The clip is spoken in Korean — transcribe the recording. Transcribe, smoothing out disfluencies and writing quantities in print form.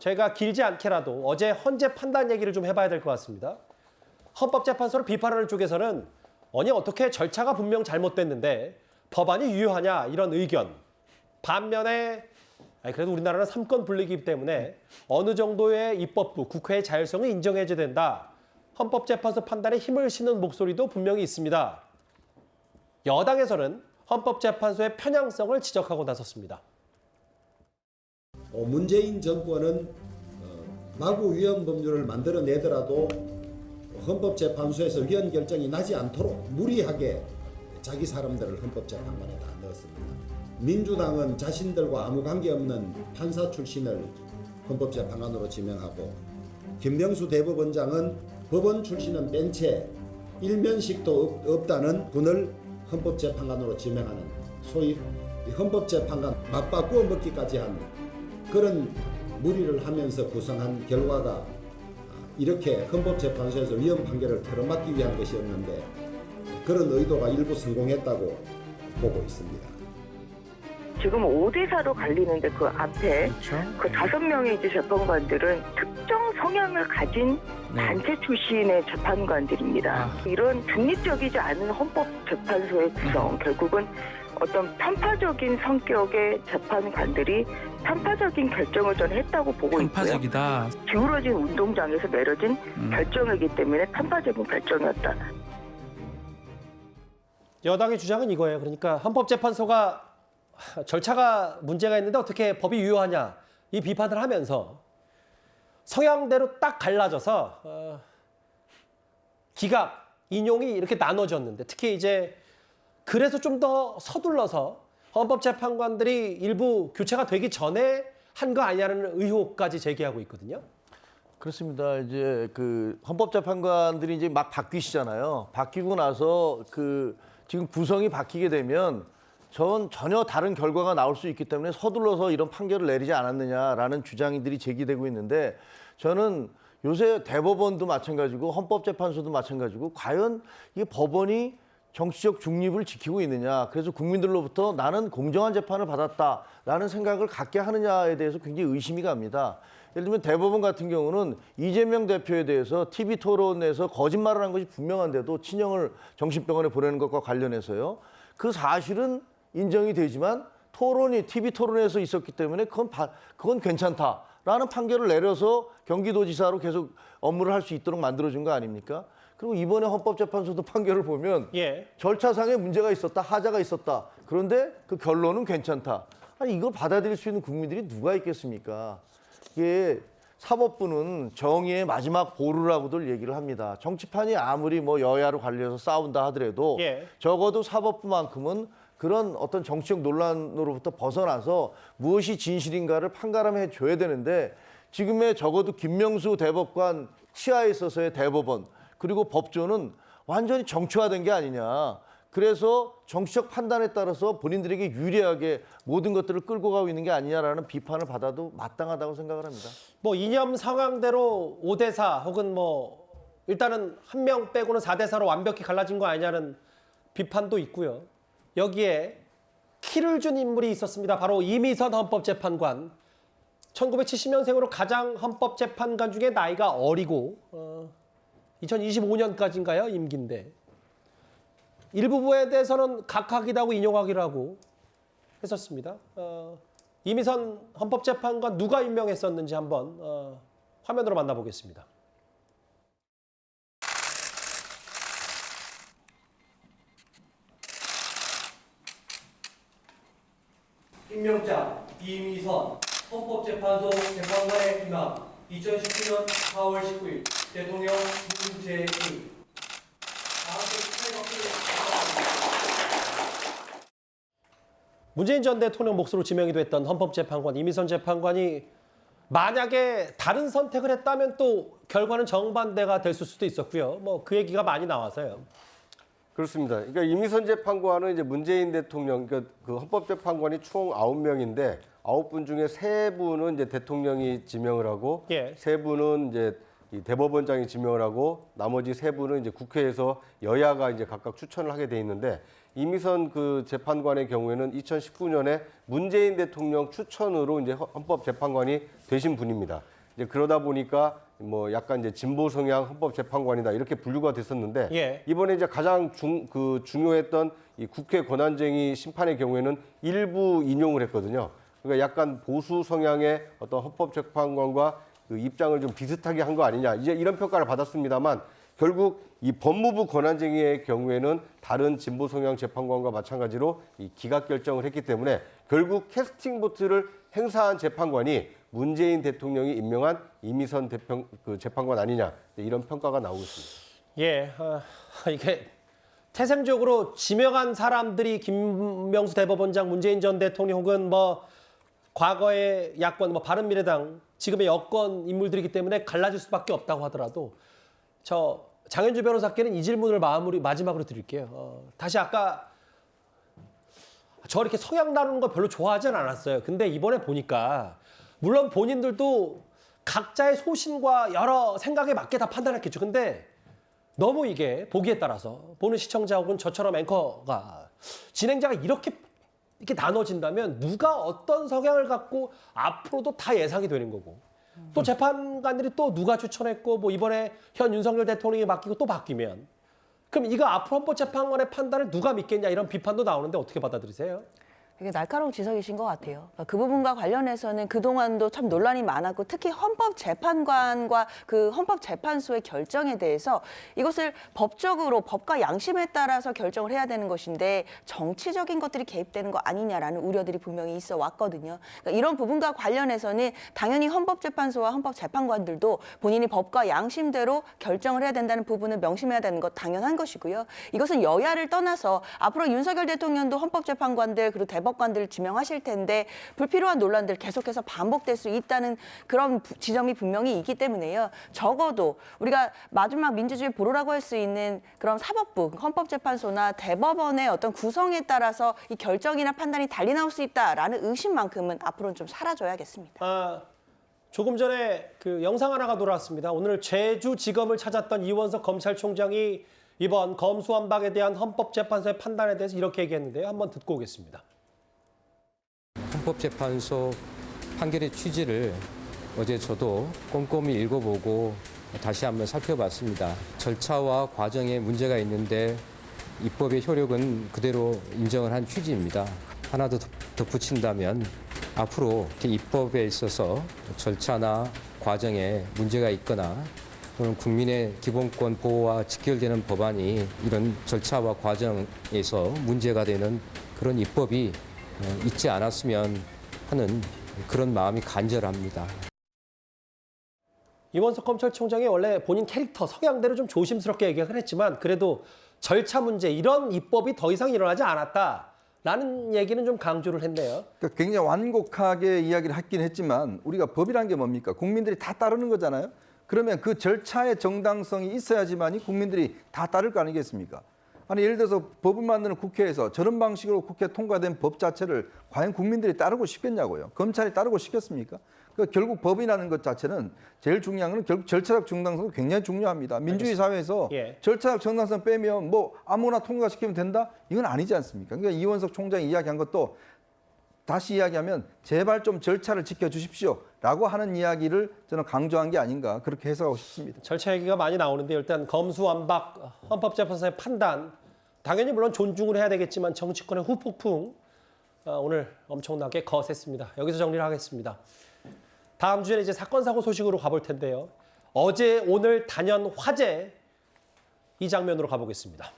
저희가 길지 않게라도 어제 헌재 판단 얘기를 좀 해봐야 될 것 같습니다. 헌법재판소를 비판하는 쪽에서는 아니 어떻게 절차가 분명 잘못됐는데 법안이 유효하냐 이런 의견. 반면에 그래도 우리나라는 삼권 분립이기 때문에 어느 정도의 입법부, 국회의 자율성을 인정해줘야 된다. 헌법재판소 판단에 힘을 실는 목소리도 분명히 있습니다. 여당에서는 헌법재판소의 편향성을 지적하고 나섰습니다. 문재인 정권은 마구 위헌 법률을 만들어내더라도 헌법재판소에서 위헌 결정이 나지 않도록 무리하게 자기 사람들을 헌법재판관에 다 넣었습니다. 민주당은 자신들과 아무 관계없는 판사 출신을 헌법재판관으로 지명하고 김명수 대법원장은 법원 출신은 뺀 채 일면식도 없다는 분을 헌법재판관으로 지명하는 소위 헌법재판관 맞바꾸어 먹기까지 한 그런 무리를 하면서 구성한 결과가 이렇게 헌법재판소에서 위헌 판결을 틀어막기 위한 것이었는데 그런 의도가 일부 성공했다고 보고 있습니다. 지금 5대4로 갈리는데 그 앞에 그 5명의 이제 재판관들은 특정 성향을 가진 단체 출신의 재판관들입니다. 이런 중립적이지 않은 헌법재판소의 구성, 결국은 어떤 편파적인 성격의 재판관들이 편파적인 결정을 저는 했다고 보고 편파적이다. 있고요. 기울어진 운동장에서 내려진 결정이기 때문에 편파적인 결정이었다. 여당의 주장은 이거예요. 그러니까 헌법재판소가 절차가 문제가 있는데 어떻게 법이 유효하냐 이 비판을 하면서 성향대로 딱 갈라져서 기각, 인용이 이렇게 나눠졌는데 특히 이제 그래서 좀 더 서둘러서 헌법재판관들이 일부 교체가 되기 전에 한 거 아니냐는 의혹까지 제기하고 있거든요. 그렇습니다. 이제 그 헌법재판관들이 이제 막 바뀌시잖아요. 바뀌고 나서 그 지금 구성이 바뀌게 되면 전혀 다른 결과가 나올 수 있기 때문에 서둘러서 이런 판결을 내리지 않았느냐라는 주장들이 제기되고 있는데 저는 요새 대법원도 마찬가지고 헌법재판소도 마찬가지고 과연 이 법원이 정치적 중립을 지키고 있느냐. 그래서 국민들로부터 나는 공정한 재판을 받았다라는 생각을 갖게 하느냐에 대해서 굉장히 의심이 갑니다. 예를 들면 대법원 같은 경우는 이재명 대표에 대해서 TV 토론에서 거짓말을 한 것이 분명한데도 친형을 정신병원에 보내는 것과 관련해서요. 그 사실은 인정이 되지만 토론이 TV 토론에서 있었기 때문에 그건 괜찮다라는 판결을 내려서 경기도지사로 계속 업무를 할 수 있도록 만들어준 거 아닙니까? 그리고 이번에 헌법재판소도 판결을 보면 절차상에 문제가 있었다, 하자가 있었다. 그런데 그 결론은 괜찮다. 아니 이걸 받아들일 수 있는 국민들이 누가 있겠습니까? 이게 사법부는 정의의 마지막 보루라고들 얘기를 합니다. 정치판이 아무리 뭐 여야로 갈려서 싸운다 하더라도 적어도 사법부만큼은 그런 어떤 정치적 논란으로부터 벗어나서 무엇이 진실인가를 판가름해 줘야 되는데 지금의 적어도 김명수 대법관 치하에 있어서의 대법원 그리고 법조는 완전히 정치화된 게 아니냐. 그래서 정치적 판단에 따라서 본인들에게 유리하게 모든 것들을 끌고 가고 있는 게 아니냐라는 비판을 받아도 마땅하다고 생각을 합니다. 뭐 이념 상황대로 5대4 혹은 뭐 일단은 한 명 빼고는 4대4로 완벽히 갈라진 거 아니냐는 비판도 있고요. 여기에 키를 준 인물이 있었습니다. 바로 이미선 헌법재판관. 1970년생으로 가장 헌법재판관 중에 나이가 어리고 2025년까지인가요? 임기인데. 일부분에 대해서는 각하기도 하고 인용하기도 하고 했었습니다. 이미선 헌법재판관 누가 임명했었는지 한번 화면으로 만나보겠습니다. 임명자 이미선 헌법재판소 재판관의 임명 2019년 4월 19일 대통령 문재인 문재인 전 대통령 몫으로 지명이 됐던 헌법재판관 이미선 재판관이 만약에 다른 선택을 했다면 또 결과는 정반대가 됐을 수도 있었고요. 뭐 그 얘기가 많이 나와서요. 그렇습니다. 그러니까 이미선 재판관은 이제 문재인 대통령, 그러니까 그 헌법재판관이 총 9명인데 9분 중에 3분은 이제 대통령이 지명을 하고 3분은 이제 이 대법원장이 지명을 하고 나머지 3분은 이제 국회에서 여야가 이제 각각 추천을 하게 돼 있는데 이미선 그 재판관의 경우에는 2019년에 문재인 대통령 추천으로 이제 헌법재판관이 되신 분입니다. 이제 그러다 보니까 뭐 약간 이제 진보 성향 헌법재판관이다 이렇게 분류가 됐었는데 예. 이번에 이제 가장 중요했던 이 국회 권한쟁의 심판의 경우에는 일부 인용을 했거든요. 그러니까 약간 보수 성향의 어떤 헌법재판관과 그 입장을 좀 비슷하게 한 거 아니냐 이제 이런 평가를 받았습니다만 결국 이 법무부 권한쟁의의 경우에는 다른 진보 성향 재판관과 마찬가지로 이 기각 결정을 했기 때문에 결국 캐스팅 보트를 행사한 재판관이 문재인 대통령이 임명한 이미선 재판관 아니냐 이런 평가가 나오고 있습니다. 예, 이게 태생적으로 지명한 사람들이 김명수 대법원장, 문재인 전 대통령 혹은 뭐 과거의 야권, 뭐 바른미래당, 지금의 여권 인물들이기 때문에 갈라질 수밖에 없다고 하더라도 저 장현주 변호사께는 이 질문을 마지막으로 드릴게요. 다시 아까 저 이렇게 성향 나누는 거 별로 좋아하진 않았어요. 근데 이번에 보니까 물론 본인들도 각자의 소신과 여러 생각에 맞게 다 판단했겠죠. 근데 너무 이게 보기에 따라서 보는 시청자 혹은 저처럼 앵커가 진행자가 이렇게 나눠진다면 누가 어떤 성향을 갖고 앞으로도 다 예상이 되는 거고 또 재판관들이 또 누가 추천했고 뭐 이번에 현 윤석열 대통령이 바뀌고 또 바뀌면 그럼 이거 앞으로 헌법재판관의 판단을 누가 믿겠냐 이런 비판도 나오는데 어떻게 받아들이세요? 되게 날카로운 지적이신 것 같아요. 그 부분과 관련해서는 그동안도 참 논란이 많았고 특히 헌법재판관과 그 헌법재판소의 결정에 대해서 이것을 법적으로 법과 양심에 따라서 결정을 해야 되는 것인데 정치적인 것들이 개입되는 거 아니냐라는 우려들이 분명히 있어 왔거든요. 그러니까 이런 부분과 관련해서는 당연히 헌법재판소와 헌법재판관들도 본인이 법과 양심대로 결정을 해야 된다는 부분을 명심해야 되는 것 당연한 것이고요. 이것은 여야를 떠나서 앞으로 윤석열 대통령도 헌법재판관들 그리고 대법관들을 지명하실 텐데 불필요한 논란들 계속해서 반복될 수 있다는 그런 지점이 분명히 있기 때문에요. 적어도 우리가 마지막 민주주의 보루라고 할 수 있는 그런 사법부, 헌법재판소나 대법원의 어떤 구성에 따라서 이 결정이나 판단이 달리 나올 수 있다라는 의심만큼은 앞으로는 좀 사라져야겠습니다. 조금 전에 그 영상 하나가 돌아왔습니다. 오늘 제주지검을 찾았던 이원석 검찰총장이 이번 검수완박에 대한 헌법재판소의 판단에 대해서 이렇게 얘기했는데요. 한번 듣고 오겠습니다. 헌법재판소 판결의 취지를 어제 저도 꼼꼼히 읽어보고 다시 한번 살펴봤습니다. 절차와 과정에 문제가 있는데 입법의 효력은 그대로 인정을 한 취지입니다. 하나 더 덧붙인다면 앞으로 입법에 있어서 절차나 과정에 문제가 있거나 또는 국민의 기본권 보호와 직결되는 법안이 이런 절차와 과정에서 문제가 되는 그런 입법이 있지 않았으면 하는 그런 마음이 간절합니다. 이원석 검찰총장이 원래 본인 캐릭터 성향대로 좀 조심스럽게 얘기를 했지만 그래도 절차 문제 이런 입법이 더 이상 일어나지 않았다라는 얘기는 좀 강조를 했네요. 그러니까 굉장히 완곡하게 이야기를 했긴 했지만 우리가 법이란 게 뭡니까? 국민들이 다 따르는 거잖아요. 그러면 그 절차의 정당성이 있어야지만이 국민들이 다 따를 거 아니겠습니까? 아니 예를 들어서 법을 만드는 국회에서 저런 방식으로 국회 통과된 법 자체를 과연 국민들이 따르고 싶겠냐고요. 검찰이 따르고 싶겠습니까? 그러니까 결국 법이라는 것 자체는 제일 중요한 건 결국 절차적 정당성도 굉장히 중요합니다. 민주주의 사회에서 절차적 정당성 빼면 뭐 아무나 통과시키면 된다? 이건 아니지 않습니까? 그러니까 이원석 총장이 이야기한 것도 다시 이야기하면 제발 좀 절차를 지켜주십시오 라고 하는 이야기를 저는 강조한 게 아닌가 그렇게 해석하고 싶습니다. 절차 얘기가 많이 나오는데 일단 검수완박 헌법재판소의 판단 당연히 물론 존중을 해야 되겠지만 정치권의 후폭풍 오늘 엄청나게 거셌습니다. 여기서 정리를 하겠습니다. 다음 주에는 이제 사건 사고 소식으로 가볼 텐데요. 어제 오늘 단연 화제 이 장면으로 가보겠습니다.